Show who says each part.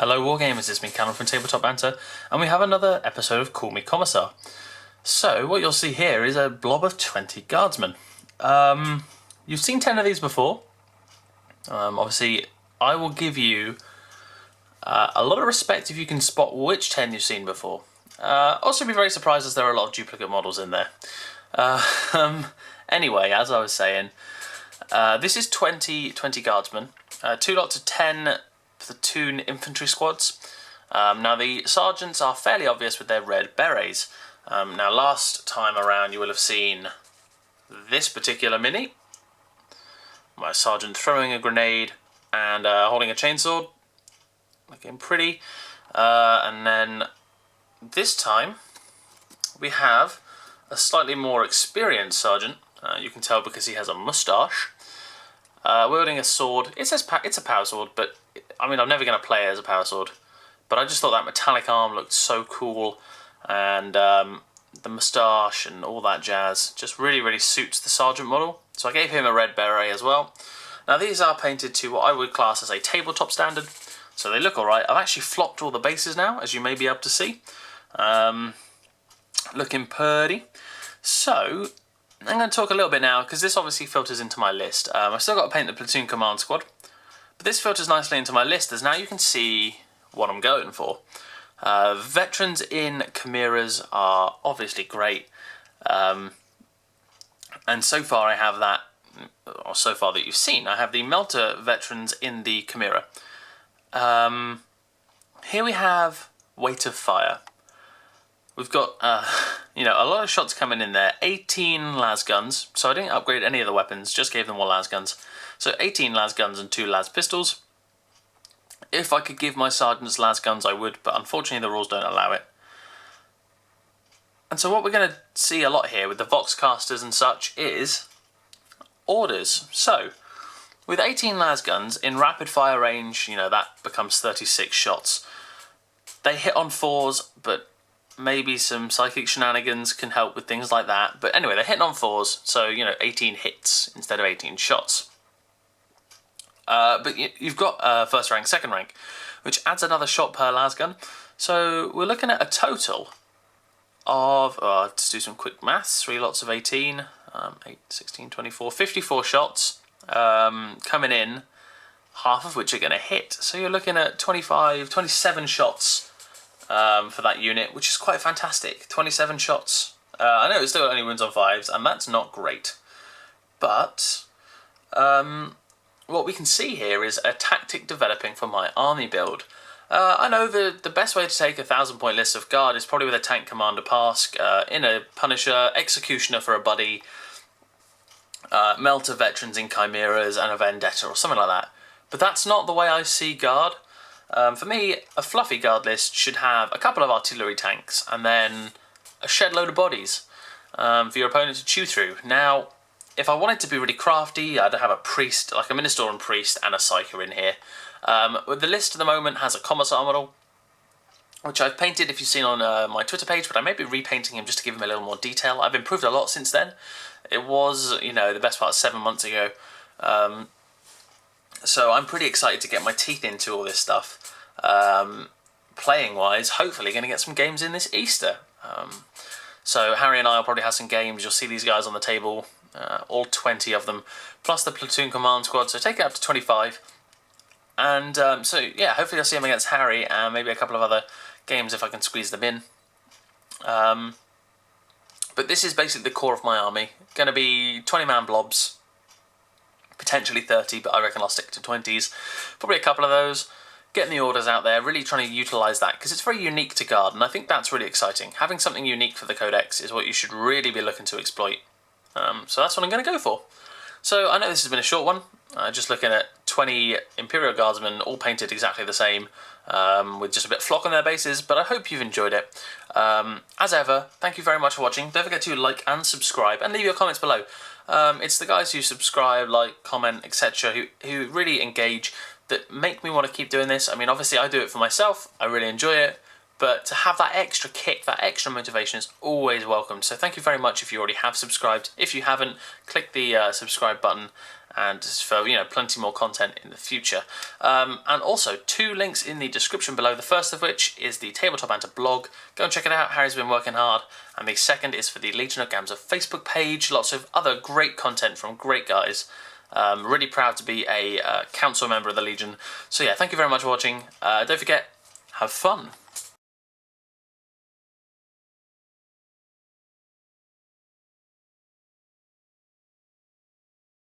Speaker 1: Hello Wargamers, it's me Callum from TableTopBanter, and we have another episode of Call Me Commissar. So, what you'll see here is a blob of 20 guardsmen. You've seen 10 of these before. Obviously, I will give you a lot of respect if you can spot which 10 you've seen before. Also be very surprised as there are a lot of duplicate models in there. Anyway, as I was saying, this is 20 guardsmen, 2 lots of 10 Platoon infantry squads. Now the sergeants are fairly obvious with their red berets. Now last time around you will have seen this particular mini. My sergeant throwing a grenade and holding a chainsaw. Looking pretty. And then this time we have a slightly more experienced sergeant. You can tell because he has a moustache. Wielding a sword. It says it's a power sword, but I mean I'm never going to play it as a power sword. But I just thought that metallic arm looked so cool, and the moustache and all that jazz just really suits the sergeant model. So I gave him a red beret as well. Now these are painted to what I would class as a tabletop standard, so they look alright. I've actually flopped all the bases now, as you may be able to see. Looking pretty. So I'm going to talk a little bit now, because this obviously filters into my list. I've still got to paint the Platoon Command Squad, but this filters nicely into my list, as now you can see what I'm going for. Veterans in Chimeras are obviously great, and so far I have that, or so far that you've seen, I have the Melter veterans in the Chimera. Here we have Weight of Fire. We've got, you know, a lot of shots coming in there. 18 las guns, so I didn't upgrade any of the weapons, just gave them all las guns. So 18 las guns and 2 las pistols. If I could give my sergeants las guns, I would, but unfortunately the rules don't allow it. And so what we're going to see a lot here with the Voxcasters and such is orders. So, with 18 las guns, in rapid fire range, you know, that becomes 36 shots. They hit on 4s, but maybe some psychic shenanigans can help with things like that. But anyway, they're hitting on 4s, so, you know, 18 hits instead of 18 shots. But you've got first rank, second rank, which adds another shot per las gun. So we're looking at a total of, let's do some quick maths, 3 lots of 18, 8, 16, 24, 54 shots coming in, half of which are going to hit. So you're looking at 27 shots for that unit, which is quite fantastic. 27 shots. I know it still only wins on 5s, and that's not great. But what we can see here is a tactic developing for my army build. I know the best way to take a 1000-point list of guard is probably with a tank commander Pask, in a Punisher, executioner for a buddy, Melter veterans in Chimeras, and a Vendetta or something like that. But that's not the way I see guard. For me, a fluffy guard list should have a couple of artillery tanks and then a shed load of bodies for your opponent to chew through. Now, if I wanted to be really crafty, I'd have a priest, like a Ministoran priest, and a Psyker in here. The list at the moment has a Commissar model, which I've painted, if you've seen on my Twitter page, but I may be repainting him just to give him a little more detail. I've improved a lot since then. It was, you know, the best part of 7 months ago. So I'm pretty excited to get my teeth into all this stuff. Playing-wise, hopefully going to get some games in this Easter. So Harry and I will probably have some games. You'll see these guys on the table. All 20 of them, plus the Platoon Command Squad, so take it up to 25. And so yeah, hopefully I'll see him against Harry, and maybe a couple of other games if I can squeeze them in. But this is basically the core of my army. Going to be 20-man blobs, potentially 30, but I reckon I'll stick to 20s. Probably a couple of those. Getting the orders out there, really trying to utilise that, because it's very unique to guard, and I think that's really exciting. Having something unique for the Codex is what you should really be looking to exploit. So that's what I'm going to go for. So I know this has been a short one, just looking at 20 Imperial Guardsmen all painted exactly the same, with just a bit of flock on their bases, but I hope you've enjoyed it. As ever, thank you very much for watching. Don't forget to like and subscribe, and leave your comments below. It's the guys who subscribe, like, comment, etc., who really engage, that make me want to keep doing this. I mean, obviously I do it for myself, I really enjoy it, but to have that extra kick, that extra motivation is always welcome. So thank you very much if you already have subscribed. If you haven't, click the subscribe button and for plenty more content in the future. And also 2 links in the description below. The first of which is the Tabletop Banter blog. Go and check it out. Harry's been working hard. And the second is for the Legion of Gamza Facebook page. Lots of other great content from great guys. Really proud to be a council member of the Legion. So yeah, thank you very much for watching. Don't forget, have fun.